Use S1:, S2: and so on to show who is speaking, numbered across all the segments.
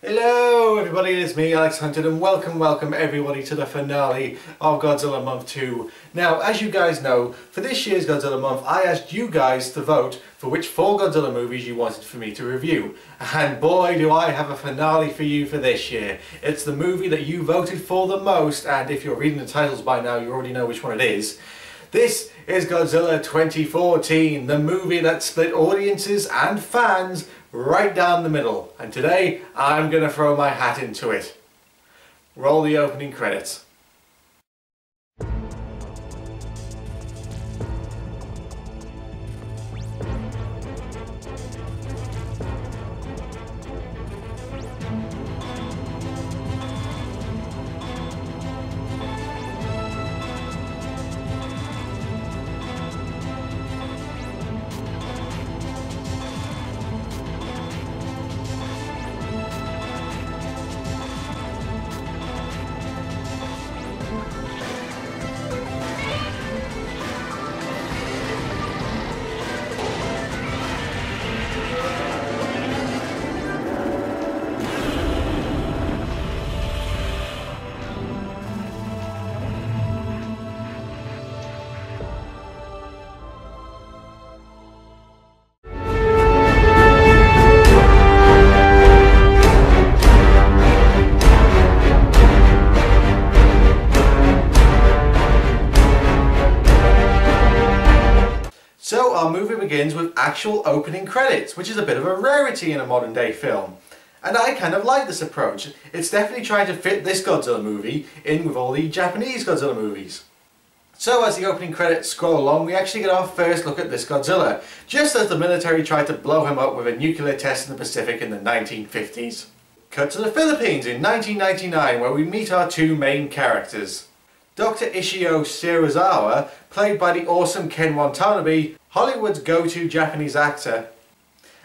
S1: Hello everybody, it's me Alexthehunted and welcome everybody to the finale of Godzilla Month 2. Now, as you guys know, for this year's Godzilla Month I asked you guys to vote for which 4 Godzilla movies you wanted for me to review. And boy do I have a finale for you for this year. It's the movie that you voted for the most, and if you're reading the titles by now you already know which one it is. This is Godzilla 2014, the movie that split audiences and fans right down the middle, and today I'm gonna throw my hat into it. Roll the opening credits. So our movie begins with actual opening credits, which is a bit of a rarity in a modern day film. And I kind of like this approach. It's definitely trying to fit this Godzilla movie in with all the Japanese Godzilla movies. So as the opening credits scroll along, we actually get our first look at this Godzilla, just as the military tried to blow him up with a nuclear test in the Pacific in the 1950s. Cut to the Philippines in 1999, where we meet our 2 main characters. Dr. Ishio Shirazawa, played by the awesome Ken Watanabe, Hollywood's go-to Japanese actor,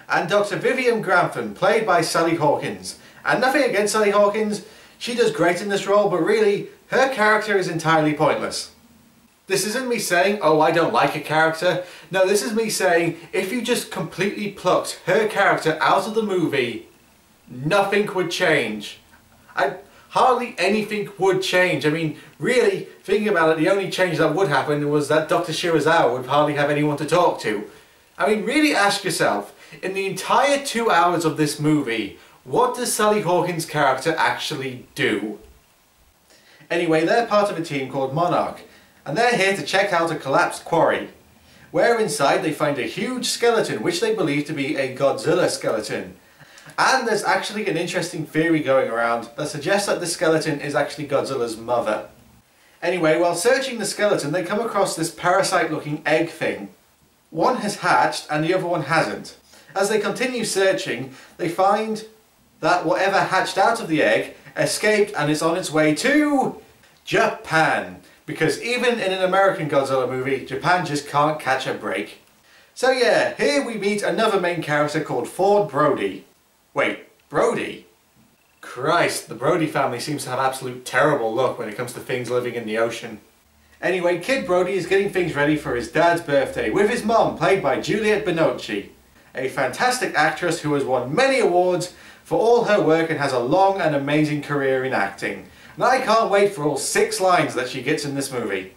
S1: and Dr. Vivian Grantham, played by Sally Hawkins. And nothing against Sally Hawkins, she does great in this role, but really, her character is entirely pointless. This isn't me saying, oh, I don't like a character. No, this is me saying, if you just completely plucked her character out of the movie, nothing would change. Hardly anything would change. I mean, really, thinking about it, the only change that would happen was that Dr. Shirazawa would hardly have anyone to talk to. I mean, really ask yourself, in the entire 2 hours of this movie, what does Sally Hawkins' character actually do? Anyway, they're part of a team called Monarch, and they're here to check out a collapsed quarry, where inside they find a huge skeleton which they believe to be a Godzilla skeleton. And there's actually an interesting theory going around that suggests that the skeleton is actually Godzilla's mother. Anyway, while searching the skeleton, they come across this parasite-looking egg thing. One has hatched and the other one hasn't. As they continue searching, they find that whatever hatched out of the egg escaped and is on its way to Japan. Because even in an American Godzilla movie, Japan just can't catch a break. So yeah, here we meet another main character called Ford Brody. Wait, Brody? Christ, the Brody family seems to have absolute terrible luck when it comes to things living in the ocean. Anyway, Kid Brody is getting things ready for his dad's birthday with his mom, played by Juliette Binoche, a fantastic actress who has won many awards for all her work and has a long and amazing career in acting. And I can't wait for all 6 lines that she gets in this movie.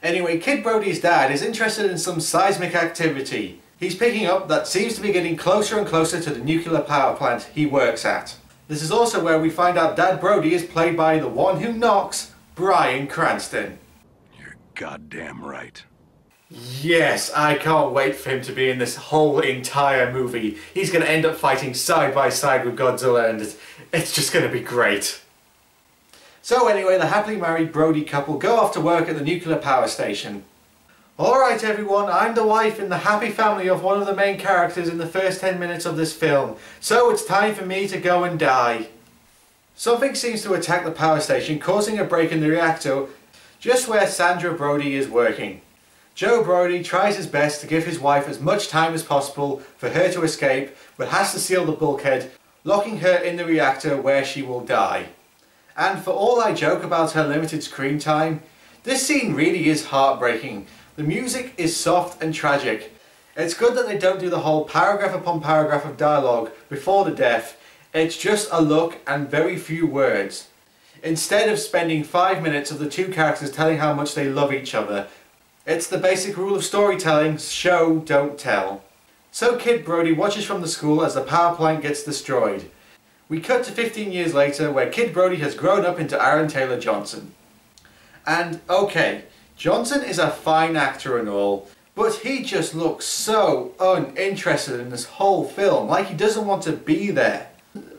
S1: Anyway, Kid Brody's dad is interested in some seismic activity he's picking up that seems to be getting closer and closer to the nuclear power plant he works at. This is also where we find out Dad Brody is played by the one who knocks, Bryan Cranston.
S2: You're goddamn right.
S1: Yes, I can't wait for him to be in this whole entire movie. He's going to end up fighting side by side with Godzilla, and it's just going to be great. So anyway, the happily married Brody couple go off to work at the nuclear power station. Alright everyone, I'm the wife in the happy family of one of the main characters in the first 10 minutes of this film, so it's time for me to go and die. Something seems to attack the power station, causing a break in the reactor just where Sandra Brody is working. Joe Brody tries his best to give his wife as much time as possible for her to escape, but has to seal the bulkhead, locking her in the reactor where she will die. And for all I joke about her limited screen time, this scene really is heartbreaking. The music is soft and tragic. It's good that they don't do the whole paragraph upon paragraph of dialogue before the death. It's just a look and very few words. Instead of spending 5 minutes of the two characters telling how much they love each other, it's the basic rule of storytelling: show, don't tell. So Kid Brody watches from the school as the power plant gets destroyed. We cut to 15 years later, where Kid Brody has grown up into Aaron Taylor Johnson. And okay, Johnson is a fine actor and all, but he just looks so uninterested in this whole film, like he doesn't want to be there.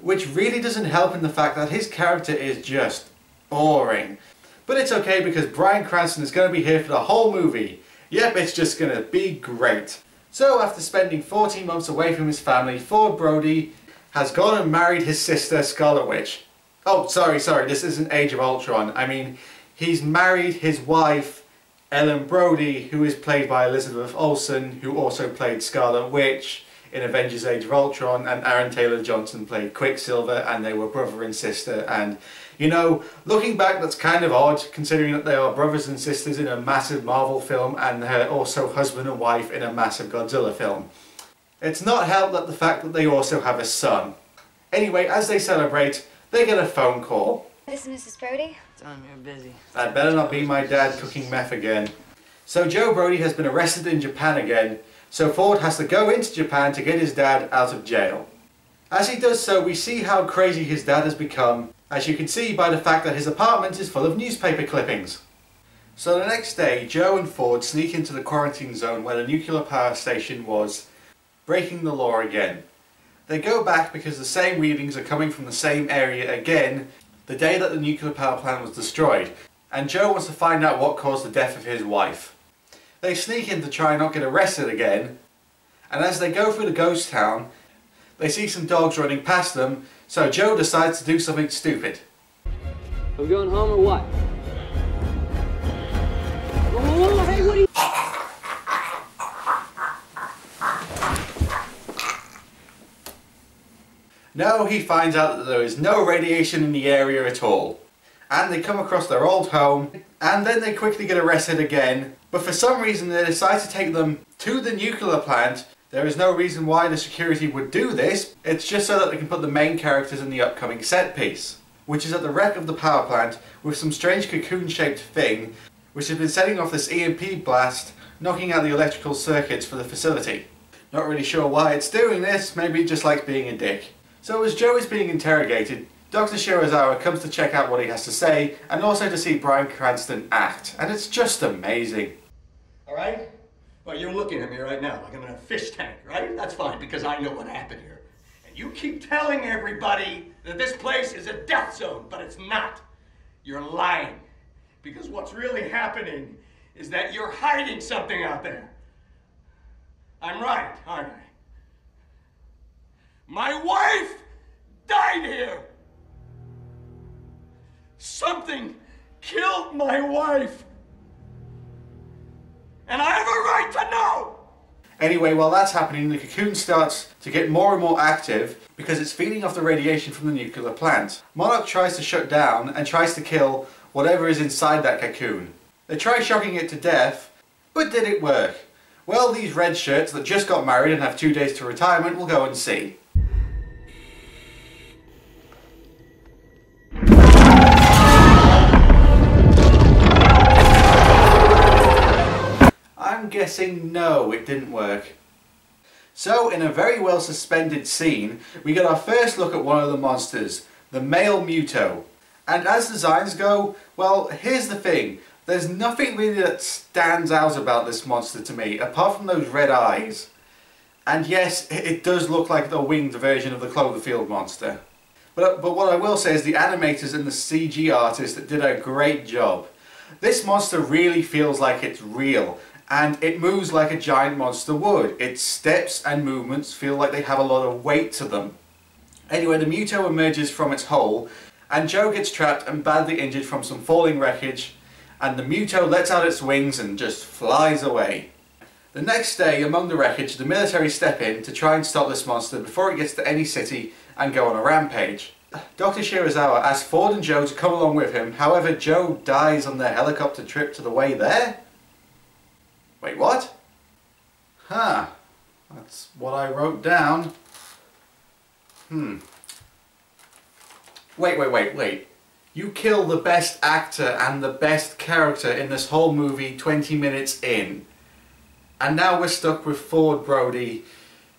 S1: Which really doesn't help in the fact that his character is just boring. But it's okay because Bryan Cranston is going to be here for the whole movie. Yep, it's just going to be great. So after spending 14 months away from his family, Ford Brody has gone and married his sister Scarlet Witch. Oh, sorry, this isn't Age of Ultron. I mean, he's married his wife, Ellen Brody, who is played by Elizabeth Olsen, who also played Scarlet Witch in Avengers Age of Ultron, and Aaron Taylor Johnson played Quicksilver, and they were brother and sister. And, you know, looking back, that's kind of odd, considering that they are brothers and sisters in a massive Marvel film, and they're also husband and wife in a massive Godzilla film. It's not helped that the fact that they also have a son. Anyway, as they celebrate, they get a phone call.
S3: This is Mrs. Brody.
S4: Tell him you're busy.
S1: That better not be my dad cooking meth again. So Joe Brody has been arrested in Japan again, so Ford has to go into Japan to get his dad out of jail. As he does so, we see how crazy his dad has become, as you can see by the fact that his apartment is full of newspaper clippings. So the next day, Joe and Ford sneak into the quarantine zone where the nuclear power station was, breaking the law again. They go back because the same readings are coming from the same area again, the day that the nuclear power plant was destroyed, and Joe wants to find out what caused the death of his wife. They sneak in to try and not get arrested again, and as they go through the ghost town, they see some dogs running past them, so Joe decides to do something stupid.
S4: Are we going home or what? Whoa, hey, what are you...
S1: No, he finds out that there is no radiation in the area at all. And they come across their old home, and then they quickly get arrested again, but for some reason they decide to take them to the nuclear plant. There is no reason why the security would do this, it's just so that they can put the main characters in the upcoming set piece, which is at the wreck of the power plant with some strange cocoon-shaped thing, which has been setting off this EMP blast, knocking out the electrical circuits for the facility. Not really sure why it's doing this, maybe it just likes being a dick. So as Joe is being interrogated, Dr. Shirazawa comes to check out what he has to say, and also to see Bryan Cranston act, and it's just amazing.
S5: Alright? Well, you're looking at me right now like I'm in a fish tank, right? That's fine, because I know what happened here. And you keep telling everybody that this place is a death zone, but it's not. You're lying. Because what's really happening is that you're hiding something out there. I'm right, aren't I? My wife died here! Something killed my wife! And I have a right to know!
S1: Anyway, while that's happening, the cocoon starts to get more and more active because it's feeding off the radiation from the nuclear plant. Monarch tries to shut down and tries to kill whatever is inside that cocoon. They try shocking it to death, but did it work? Well, these red shirts that just got married and have 2 days to retirement will go and see. I'm guessing no, it didn't work. So, in a very well suspended scene, we get our first look at one of the monsters, the male Muto. And as designs go, well, here's the thing. There's nothing really that stands out about this monster to me, apart from those red eyes. And yes, it does look like the winged version of the Cloverfield monster. But what I will say is the animators and the CG artists did a great job. This monster really feels like it's real, and it moves like a giant monster would. Its steps and movements feel like they have a lot of weight to them. Anyway, the Muto emerges from its hole, and Joe gets trapped and badly injured from some falling wreckage, and the Muto lets out its wings and just flies away. The next day, among the wreckage, the military step in to try and stop this monster before it gets to any city and go on a rampage. Dr. Shirazawa asks Ford and Joe to come along with him, however Joe dies on their helicopter trip to the way there? Wait, what? Huh, that's what I wrote down. Wait. You kill the best actor and the best character in this whole movie 20 minutes in. And now we're stuck with Ford Brody,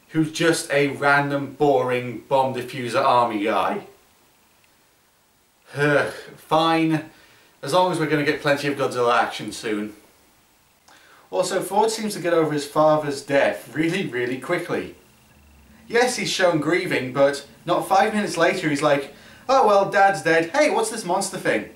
S1: who's just a random, boring bomb diffuser army guy. Fine, as long as we're going to get plenty of Godzilla action soon. Also, Ford seems to get over his father's death really quickly. Yes, he's shown grieving, but not 5 minutes later he's like, oh well, Dad's dead, hey, what's this monster thing?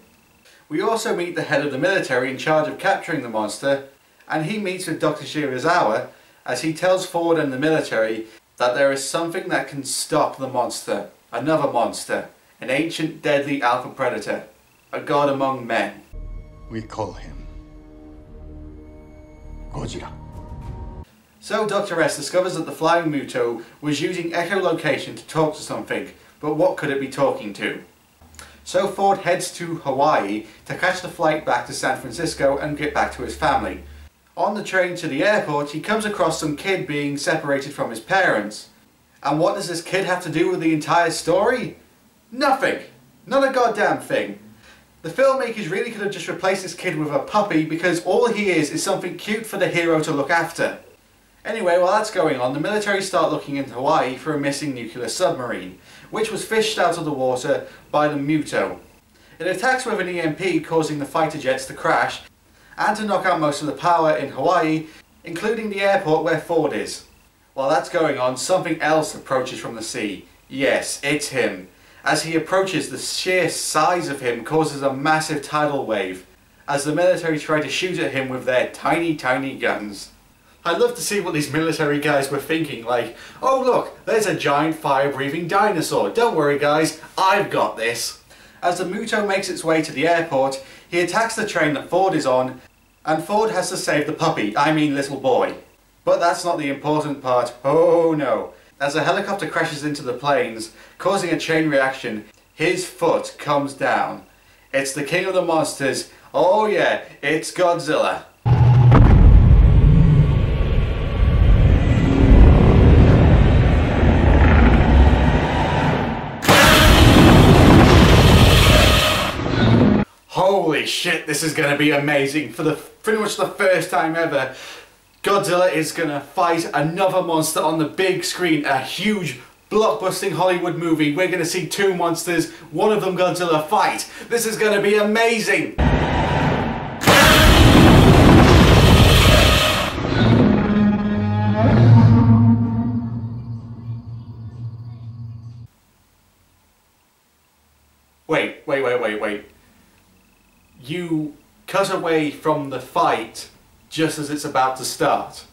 S1: We also meet the head of the military in charge of capturing the monster, and he meets with Dr. Shirazawa as he tells Ford and the military that there is something that can stop the monster, another monster, an ancient deadly alpha predator, a god among men.
S5: We call him Godzilla.
S1: So Dr. S discovers that the flying Muto was using echolocation to talk to something, but what could it be talking to? So Ford heads to Hawaii to catch the flight back to San Francisco and get back to his family. On the train to the airport, he comes across some kid being separated from his parents. And what does this kid have to do with the entire story? Nothing! Not a goddamn thing. The filmmakers really could have just replaced this kid with a puppy because all he is something cute for the hero to look after. Anyway, while that's going on, the military start looking into Hawaii for a missing nuclear submarine, which was fished out of the water by the Muto. It attacks with an EMP, causing the fighter jets to crash and to knock out most of the power in Hawaii, including the airport where Ford is. While that's going on, something else approaches from the sea. Yes, it's him. As he approaches, the sheer size of him causes a massive tidal wave, as the military try to shoot at him with their tiny guns. I'd love to see what these military guys were thinking, like, oh look, there's a giant fire-breathing dinosaur, don't worry guys, I've got this. As the Muto makes its way to the airport, he attacks the train that Ford is on, and Ford has to save the puppy, I mean little boy. But that's not the important part, oh no. As a helicopter crashes into the planes, causing a chain reaction, his foot comes down. It's the king of the monsters, oh yeah, it's Godzilla. Holy shit, this is going to be amazing. For pretty much the first time ever, Godzilla is going to fight another monster on the big screen. A huge, blockbusting Hollywood movie. We're going to see two monsters, one of them Godzilla, fight. This is going to be amazing. Wait. You cut away from the fight just as it's about to start.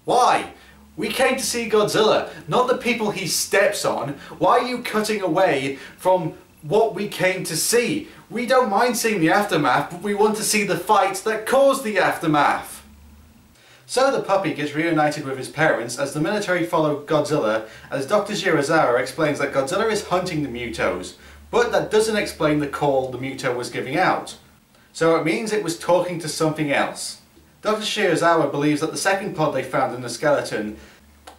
S1: Why? We came to see Godzilla, not the people he steps on. Why are you cutting away from what we came to see? We don't mind seeing the aftermath, but we want to see the fight that caused the aftermath. So the puppy gets reunited with his parents as the military follow Godzilla, as Dr. Shirazawa explains that Godzilla is hunting the Mutos, but that doesn't explain the call the Muto was giving out. So it means it was talking to something else. Dr. Shirazawa believes that the second pod they found in the skeleton,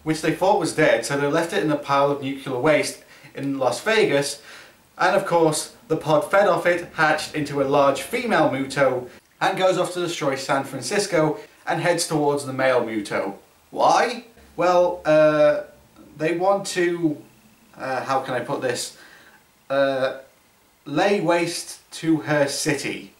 S1: which they thought was dead, so they left it in a pile of nuclear waste in Las Vegas, and of course the pod fed off it, hatched into a large female Muto, and goes off to destroy San Francisco and heads towards the male Muto. Why? Well, they want to, how can I put this, lay waste to her city.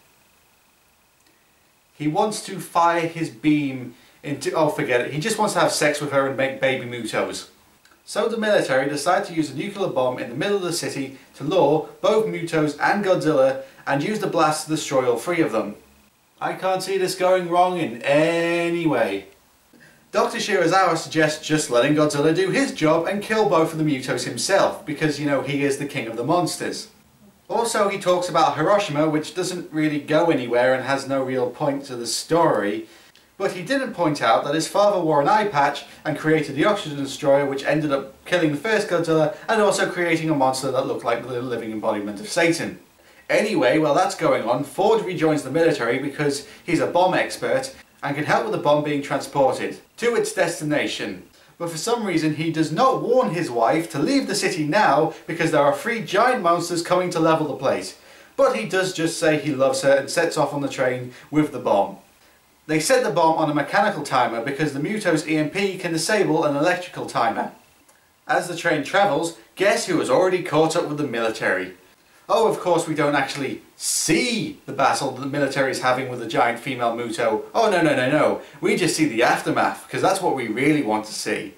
S1: He wants to fire his beam into, oh forget it, he just wants to have sex with her and make baby Mutos. So the military decide to use a nuclear bomb in the middle of the city to lure both Mutos and Godzilla and use the blast to destroy all three of them. I can't see this going wrong in any way. Dr. Shirazawa suggests just letting Godzilla do his job and kill both of the Mutos himself, because, you know, he is the king of the monsters. Also, he talks about Hiroshima, which doesn't really go anywhere and has no real point to the story, but he didn't point out that his father wore an eye patch and created the oxygen destroyer, which ended up killing the first Godzilla and also creating a monster that looked like the living embodiment of Satan. Anyway, while that's going on, Ford rejoins the military because he's a bomb expert and can help with the bomb being transported to its destination. but for some reason he does not warn his wife to leave the city now because there are 3 giant monsters coming to level the place. But he does just say he loves her and sets off on the train with the bomb. They set the bomb on a mechanical timer because the Muto's EMP can disable an electrical timer. As the train travels, guess who has already caught up with the military? Oh, of course we don't actually see the battle that the military is having with the giant female Muto. Oh no. We just see the aftermath, because that's what we really want to see.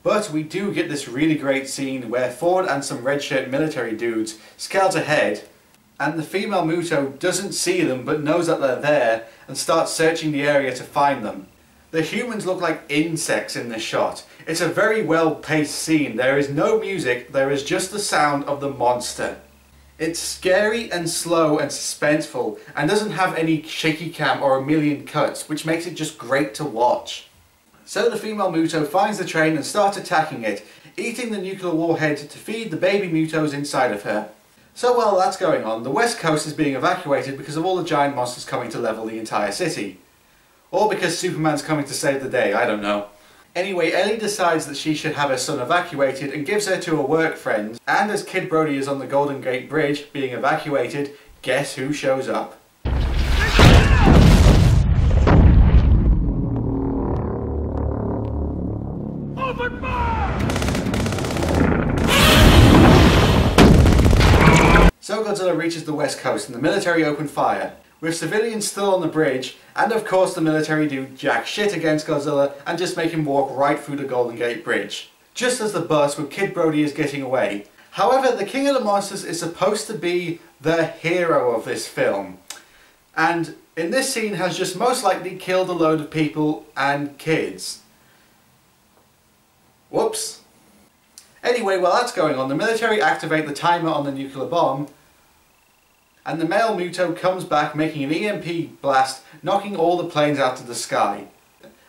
S1: But we do get this really great scene where Ford and some red shirt military dudes scout ahead, and the female Muto doesn't see them but knows that they're there and starts searching the area to find them. The humans look like insects in this shot. It's a very well paced scene. There is no music, there is just the sound of the monster. It's scary and slow and suspenseful and doesn't have any shaky cam or a million cuts, which makes it just great to watch. So the female Muto finds the train and starts attacking it, eating the nuclear warhead to feed the baby Mutos inside of her. So while that's going on, the west coast is being evacuated because of all the giant monsters coming to level the entire city. Or because Superman's coming to save the day, I don't know. Anyway, Ellie decides that she should have her son evacuated and gives her to a work friend. And as Kid Brody is on the Golden Gate Bridge being evacuated, guess who shows up?
S2: Open fire!
S1: So Godzilla reaches the west coast and the military open fire, with civilians still on the bridge, and of course the military do jack shit against Godzilla and just make him walk right through the Golden Gate Bridge, just as the bus with Kid Brody is getting away. However, the King of the Monsters is supposed to be the hero of this film, and in this scene has just most likely killed a load of people and kids. Whoops. Anyway, while that's going on, the military activate the timer on the nuclear bomb, and the male Muto comes back making an EMP blast, knocking all the planes out of the sky,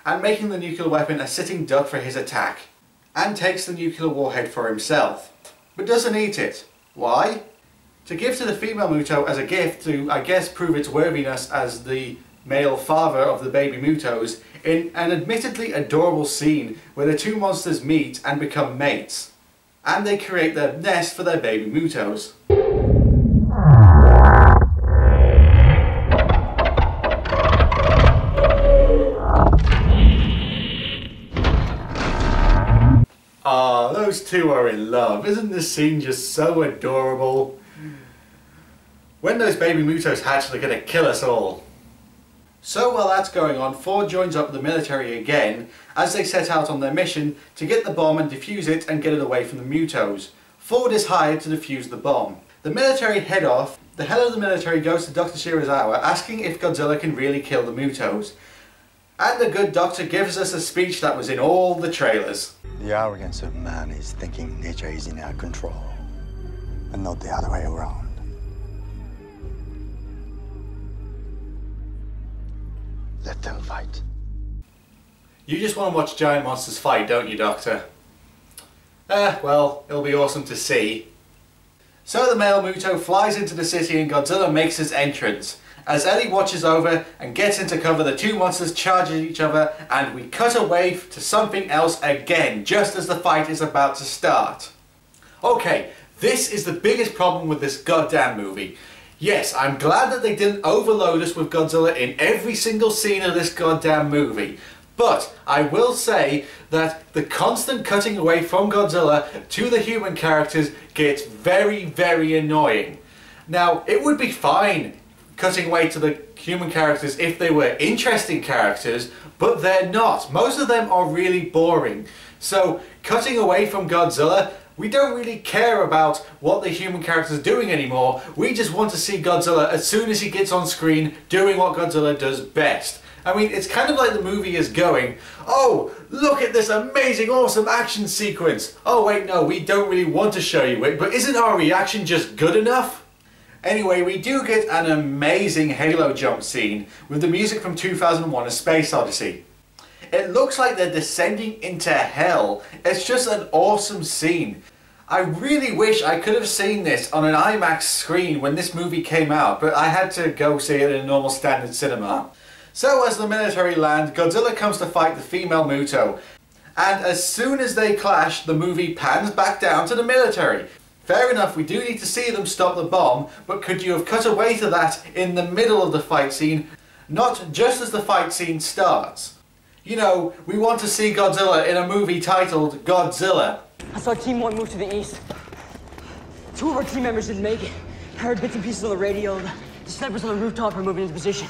S1: and making the nuclear weapon a sitting duck for his attack, and takes the nuclear warhead for himself, but doesn't eat it. Why? To give to the female Muto as a gift to, I guess, prove its worthiness as the male father of the baby Mutos, in an admittedly adorable scene where the 2 monsters meet and become mates, and they create their nest for their baby Mutos. Ah, those 2 are in love. Isn't this scene just so adorable? When those baby Mutos hatch, they're gonna kill us all. So while that's going on, Ford joins up the military again as they set out on their mission to get the bomb and defuse it and get it away from the Mutos. Ford is hired to defuse the bomb. The military head off. The head of the military goes to Dr. Shirazawa asking if Godzilla can really kill the Mutos. And the good doctor gives us a speech that was in all the trailers.
S3: The arrogance of man is thinking nature is in our control, and not the other way around. Let them fight.
S1: You just want to watch giant monsters fight, don't you, Doctor? Well, it'll be awesome to see. So the male Muto flies into the city and Godzilla makes his entrance. As Ellie watches over and gets into cover, the 2 monsters charge at each other, and we cut away to something else again, just as the fight is about to start. Okay, this is the biggest problem with this goddamn movie. Yes, I'm glad that they didn't overload us with Godzilla in every single scene of this goddamn movie. But I will say that the constant cutting away from Godzilla to the human characters gets very, very annoying. Now, it would be fine cutting away to the human characters if they were interesting characters, but they're not. Most of them are really boring. So, cutting away from Godzilla, we don't really care about what the human characters are doing anymore. We just want to see Godzilla as soon as he gets on screen doing what Godzilla does best. I mean, it's kind of like the movie is going, oh, look at this amazing, awesome action sequence. Oh wait, no, we don't really want to show you it, but isn't our reaction just good enough? Anyway, we do get an amazing Halo jump scene with the music from 2001: A Space Odyssey. It looks like they're descending into hell. It's just an awesome scene. I really wish I could have seen this on an IMAX screen when this movie came out, but I had to go see it in a normal standard cinema. So as the military land, Godzilla comes to fight the female Muto. And as soon as they clash, the movie pans back down to the military. Fair enough, we do need to see them stop the bomb, but could you have cut away to that in the middle of the fight scene, not just as the fight scene starts? You know, we want to see Godzilla in a movie titled Godzilla.
S4: I saw Team 1 move to the east. 2 of our team members didn't make it. I heard bits and pieces on the radio. The snipers on the rooftop are moving into position.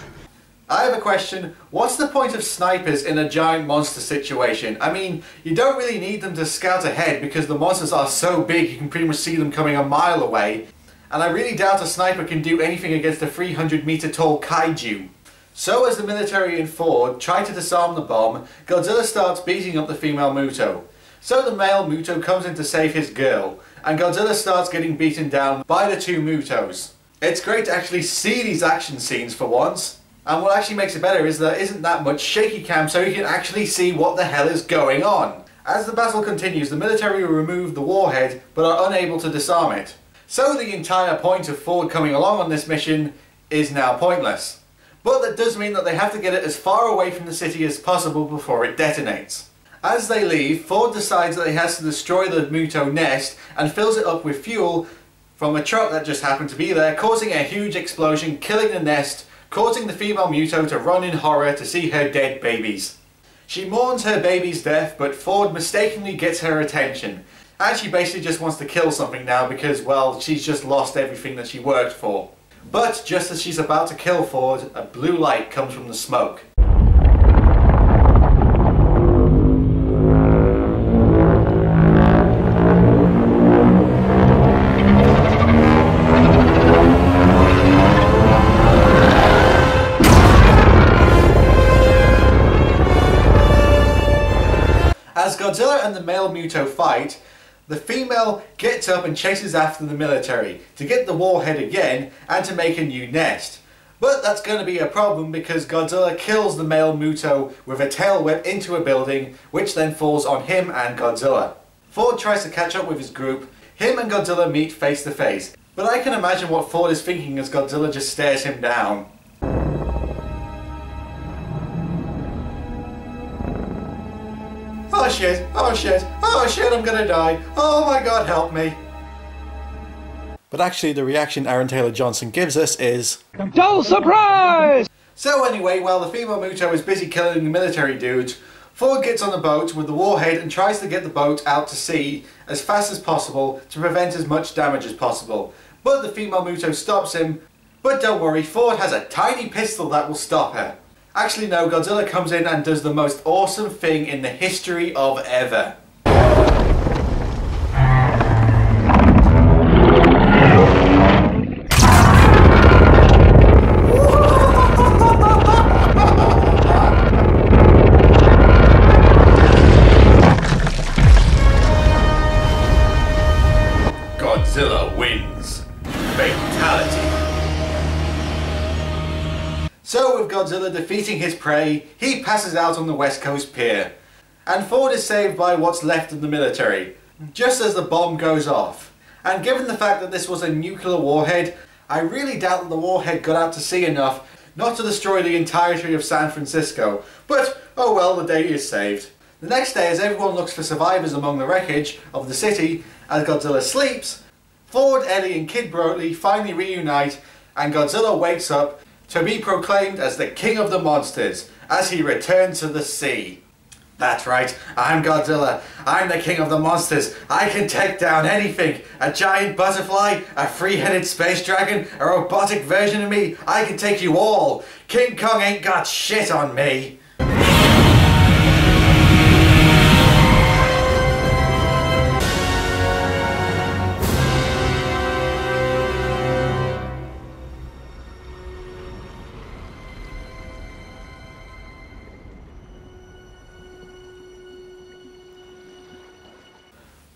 S1: I have a question. What's the point of snipers in a giant monster situation? I mean, you don't really need them to scout ahead because the monsters are so big you can pretty much see them coming a mile away. And I really doubt a sniper can do anything against a 300-meter tall kaiju. So as the military and Ford try to disarm the bomb, Godzilla starts beating up the female Muto. So the male Muto comes in to save his girl, and Godzilla starts getting beaten down by the 2 Mutos. It's great to actually see these action scenes for once. And what actually makes it better is there isn't that much shaky cam, so you can actually see what the hell is going on. As the battle continues, the military remove the warhead, but are unable to disarm it. So the entire point of Ford coming along on this mission is now pointless. But that does mean that they have to get it as far away from the city as possible before it detonates. As they leave, Ford decides that he has to destroy the Muto nest and fills it up with fuel from a truck that just happened to be there, causing a huge explosion, killing the nest, causing the female Muto to run in horror to see her dead babies. She mourns her baby's death, but Ford mistakenly gets her attention. And she basically just wants to kill something now because, well, she's just lost everything that she worked for. But just as she's about to kill Ford, a blue light comes from the smoke. As Godzilla and the male Muto fight, the female gets up and chases after the military to get the warhead again and to make a new nest. But that's going to be a problem because Godzilla kills the male Muto with a tail whip into a building, which then falls on him and Godzilla. Ford tries to catch up with his group. Him and Godzilla meet face to face, but I can imagine what Ford is thinking as Godzilla just stares him down. Oh shit, oh shit, oh shit, I'm gonna die. Oh my god, help me. But actually the reaction Aaron Taylor-Johnson gives us is...
S2: Total surprise!
S1: So anyway, while the female Muto is busy killing the military dudes, Ford gets on the boat with the warhead and tries to get the boat out to sea as fast as possible to prevent as much damage as possible. But the female Muto stops him. But don't worry, Ford has a tiny pistol that will stop her. Actually no, Godzilla comes in and does the most awesome thing in the history of ever. Godzilla wins. Fatality. So with Godzilla defeating his prey, he passes out on the West Coast Pier. And Ford is saved by what's left of the military, just as the bomb goes off. And given the fact that this was a nuclear warhead, I really doubt that the warhead got out to sea enough not to destroy the entirety of San Francisco. But, oh well, the day is saved. The next day, as everyone looks for survivors among the wreckage of the city, as Godzilla sleeps, Ford, Ellie and Kid Brody finally reunite, and Godzilla wakes up to be proclaimed as the king of the monsters as he returns to the sea. That's right, I'm Godzilla. I'm the king of the monsters. I can take down anything. A giant butterfly, a three-headed space dragon, a robotic version of me. I can take you all. King Kong ain't got shit on me.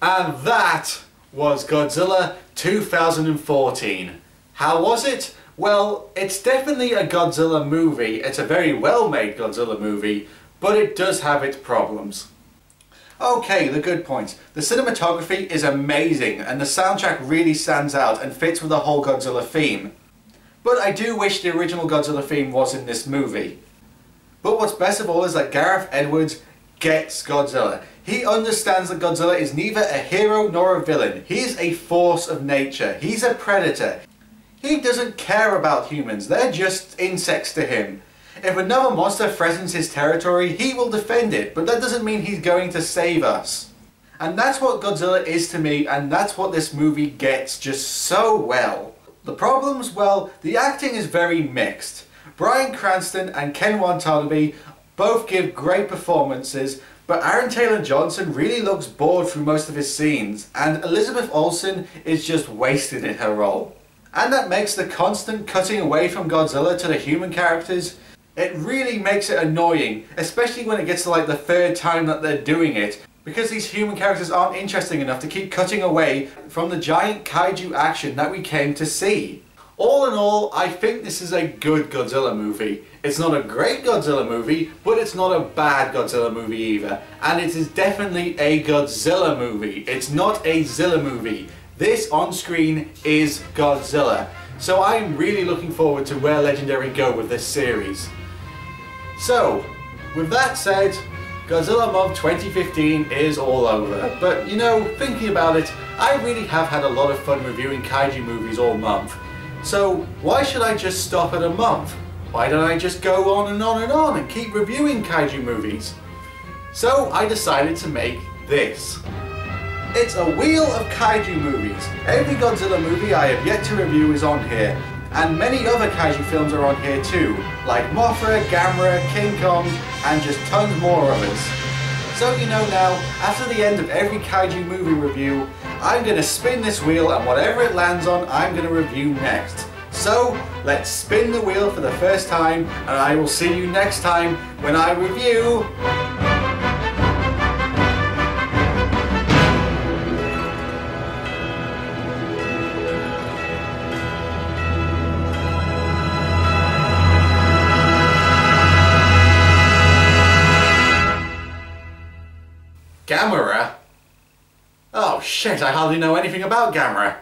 S1: And that was Godzilla 2014. How was it? Well, it's definitely a Godzilla movie. It's a very well-made Godzilla movie, but it does have its problems. Okay, the good points. The cinematography is amazing, and the soundtrack really stands out and fits with the whole Godzilla theme. But I do wish the original Godzilla theme was in this movie. But what's best of all is that Gareth Edwards gets Godzilla. He understands that Godzilla is neither a hero nor a villain. He's a force of nature. He's a predator. He doesn't care about humans. They're just insects to him. If another monster threatens his territory, he will defend it, but that doesn't mean he's going to save us. And that's what Godzilla is to me, and that's what this movie gets just so well. The problems? Well, the acting is very mixed. Bryan Cranston and Ken Watanabe both give great performances, but Aaron Taylor-Johnson really looks bored through most of his scenes, and Elizabeth Olsen is just wasted in her role. And that makes the constant cutting away from Godzilla to the human characters, it really makes it annoying, especially when it gets to like the third time that they're doing it, because these human characters aren't interesting enough to keep cutting away from the giant kaiju action that we came to see. All in all, I think this is a good Godzilla movie. It's not a great Godzilla movie, but it's not a bad Godzilla movie either. And it is definitely a Godzilla movie. It's not a Zilla movie. This on screen is Godzilla. So I'm really looking forward to where Legendary go with this series. So, with that said, Godzilla Mob 2015 is all over, but you know, thinking about it, I really have had a lot of fun reviewing kaiju movies all month. So why should I just stop at a month? Why don't I just go on and on and on and keep reviewing kaiju movies? So I decided to make this. It's a wheel of kaiju movies. Every Godzilla movie I have yet to review is on here. And many other kaiju films are on here too, like Mothra, Gamera, King Kong, and just tons more others. So you know now, after the end of every kaiju movie review, I'm going to spin this wheel and whatever it lands on, I'm going to review next. So, let's spin the wheel for the first time, and I will see you next time when I review... Gamera? Oh shit, I hardly know anything about Gamera.